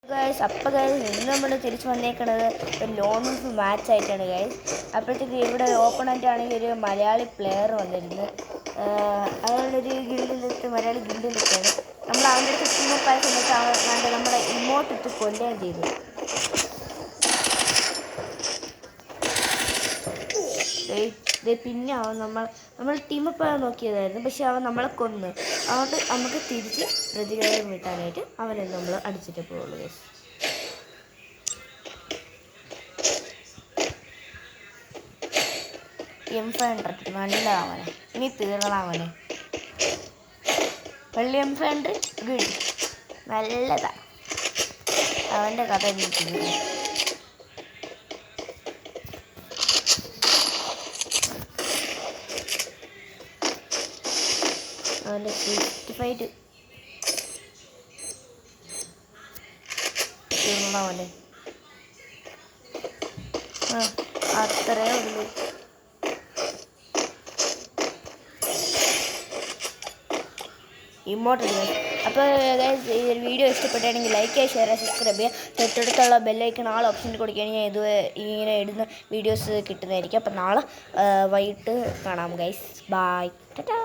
Guys അപ്പോൾ guys ഇന്ന് നമ്മൾ തിരിച്ച് വന്നേക്കണത് ഒരു ലോൺ മാച്ച് ആയിട്ടാണ് ഗൈസ്. അപ്പോഴത്തേക്ക് ഇവിടെ ഓപ്പണൻ്റ് ആണെങ്കിൽ ഒരു മലയാളി പ്ലെയർ വന്നിരുന്നു. അയാളൊരു ഗിൽഡിലെത്തി മലയാളി ഗിൽഡിലെത്തിയാണ്. നമ്മൾ അവൻ്റെ അടുത്ത് ടീമപ്പായ സമയത്ത് അവൻ കണ്ട് നമ്മളെ ഇമോട്ടിട്ട് കൊല്ലുകയും ചെയ്തു. പിന്നെ അവൻ നമ്മൾ ടീമപ്പായ നോക്കിയതായിരുന്നു, പക്ഷെ അവൻ നമ്മളെ കൊന്ന്. അതുകൊണ്ട് നമുക്ക് തിരിച്ച് പ്രതികാരം വീട്ടാനായിട്ട് അവനെ നമ്മൾ അടിച്ചിട്ട് പോകുള്ളൂ ഗൈസ്. M500 നല്ലതാവനെ, ഇനി തീർന്നതാവനെ. പള്ളി M500 ഗുഡ്, നല്ലതാ. അവൻ്റെ കഥ ഇനി തീർന്നു. അവൻ്റെ 65 തീർന്നതാവനെ. അത്രേ ഉള്ളൂ. ഇമോട്ടല്ലേ. അപ്പോൾ ഈ ഒരു വീഡിയോ ഇഷ്ടപ്പെട്ടാണെങ്കിൽ ലൈക്ക് ചെയ്യുക, ഷെയർ ചെയ്യുക, സബ്സ്ക്രൈബ് ചെയ്യുക. തൊട്ടടുത്തുള്ള ബെല്ലൈക്കൺ ആൾ ഓപ്ഷനിൽ കൊടുക്കുകയാണെങ്കിൽ ഇങ്ങനെ ഇടുന്ന വീഡിയോസ് കിട്ടുന്നതായിരിക്കും. അപ്പോൾ നാളെ വൈകിട്ട് കാണാം ഗൈസ്. ബൈ, ടാറ്റാ.